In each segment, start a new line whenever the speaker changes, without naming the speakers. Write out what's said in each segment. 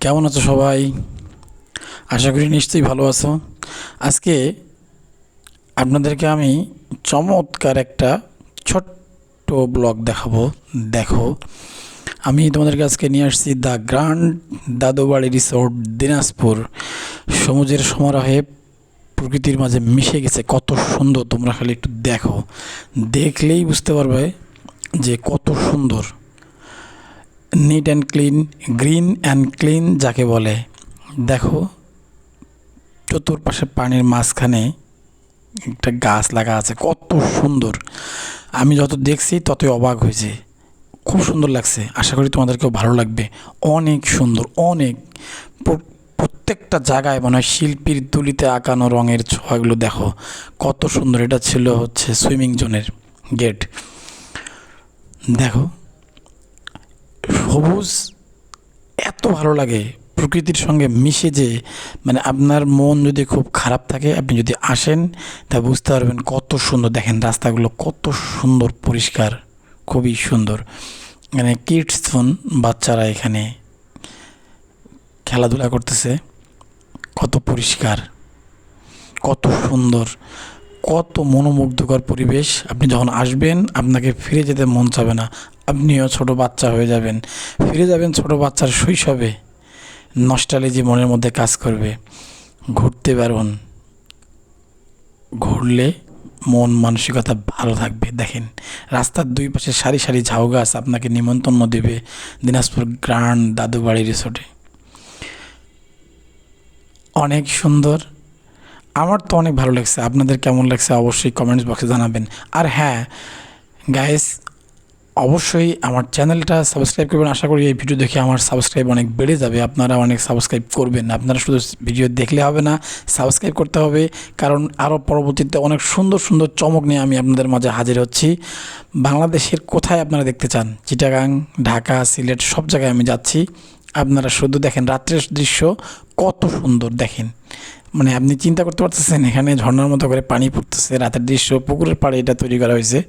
কেমন আছো সবাই? আশা করি নিশ্চয়ই ভালো আছো। আজকে আপনাদেরকে আমি চমৎকার একটা ছোট্ট ব্লগ দেখাবো। দেখো, আমি তোমাদেরকে আজকে নিয়ে আসছি the grand Dadubari resort, Dinajpur. সমুদ্রের সমারোহে প্রকৃতির মাঝে মিশে গেছে, কত সুন্দর! তোমরা খালি একটু দেখো, দেখলেই বুঝতে পারবে যে কত সুন্দর। Neat and clean, green and clean যাকে বলে। দেখো, চতুর্পাশে পানির মাঝখানে একটা গাছ লাগা আছে, কত সুন্দর! আমি যত দেখছি ততই অবাক হয়েছে, খুব সুন্দর লাগছে। আশা করি তোমাদেরকেও ভালো লাগবে। অনেক সুন্দর, অনেক। প্রত্যেকটা জায়গায় মনে হয় শিল্পীর তুলিতে আঁকানো রঙের ছোঁয়াগুলো দেখো, কত সুন্দর। এটা ছিল হচ্ছে সুইমিং জোনের গেট। দেখো, সবুজ এত ভালো লাগে প্রকৃতির সঙ্গে মিশে, যে মানে আপনার মন যদি খুব খারাপ থাকে, আপনি যদি আসেন তা বুঝতে পারবেন কত সুন্দর। দেখেন রাস্তাগুলো কত সুন্দর, পরিষ্কার, খুবই সুন্দর। মানে কিডস জোন, বাচ্চারা এখানে খেলাধুলা করতেছে, কত পরিষ্কার, কত সুন্দর, কত মনোমুগ্ধকর পরিবেশ। আপনি যখন আসবেন আপনাকে ফিরে যেতে মন চাবে না। আপনিও ছোট বাচ্চা হয়ে যাবেন, ফিরে যাবেন ছোট বাচ্চার শৈশবে। নস্টালজি মনের মধ্যে কাজ করবে। ঘুরতে পারুন, ঘুরলে মন মানসিকতা ভালো থাকবে। দেখেন রাস্তার দুই পাশে সারি সারি ঝাউ গাছ আপনাকে নিমন্ত্রণ দেবে দিনাজপুর গ্র্যান্ড দাদুবাড়ি রিসোর্টে। অনেক সুন্দর, আমার তো অনেক ভালো লাগছে। আপনাদের কেমন লাগছে অবশ্যই কমেন্টস বক্সে জানাবেন। আর হ্যাঁ গাইস, অবশ্যই আমার চ্যানেলটা সাবস্ক্রাইব করবেন। আশা করি এই ভিডিও দেখে আমার সাবস্ক্রাইব অনেক বেড়ে যাবে। আপনারা অনেক সাবস্ক্রাইব করবেন। আপনারা শুধু ভিডিও দেখলে হবে না, সাবস্ক্রাইব করতে হবে। কারণ আরও পরবর্তীতে অনেক সুন্দর সুন্দর চমক নিয়ে আমি আপনাদের মাঝে হাজির হচ্ছি। বাংলাদেশের কোথায় আপনারা দেখতে চান, চিটাগাং, ঢাকা, সিলেট, সব জায়গায় আমি যাচ্ছি। আপনারা শুধু দেখেন রাত্রের দৃশ্য কত সুন্দর। দেখেন মানে আপনি চিন্তা করতে পারতেছেন, এখানে ঝর্ণার মতো করে পানি পড়তেছে, রাতের দৃশ্য, পুকুরের পাড়ে এটা তৈরি করা হয়েছে।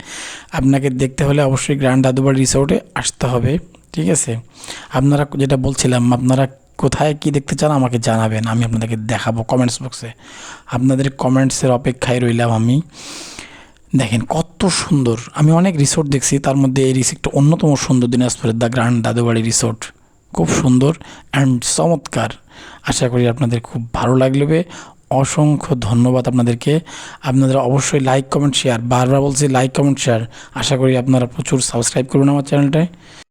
আপনাকে দেখতে হলে অবশ্যই গ্র্যান্ড দাদুবাড়ি রিসোর্টে আসতে হবে, ঠিক আছে? আপনারা যেটা বলছিলাম, আপনারা কোথায় কি দেখতে চান আমাকে জানাবেন, আমি আপনাদেরকে দেখাবো কমেন্টস বক্সে। আপনাদের কমেন্টসের অপেক্ষায় রইলাম আমি। দেখেন কত সুন্দর। আমি অনেক রিসোর্ট দেখছি, তার মধ্যে এই রিসোর্টটা অন্যতম সুন্দর, দিনাজপুরের দ্য গ্র্যান্ড দাদুবাড়ি রিসোর্ট। খুব সুন্দর অ্যান্ড চমৎকার। আশা করি আপনাদের খুব ভালো লাগবে। অসংখ্য ধন্যবাদ আপনাদেরকে। আপনারা অবশ্যই লাইক, কমেন্ট, শেয়ার, বারবার বলছি লাইক, কমেন্ট, শেয়ার। আশা করি আপনারা প্রচুর সাবস্ক্রাইব করবেন আমার চ্যানেলটায়।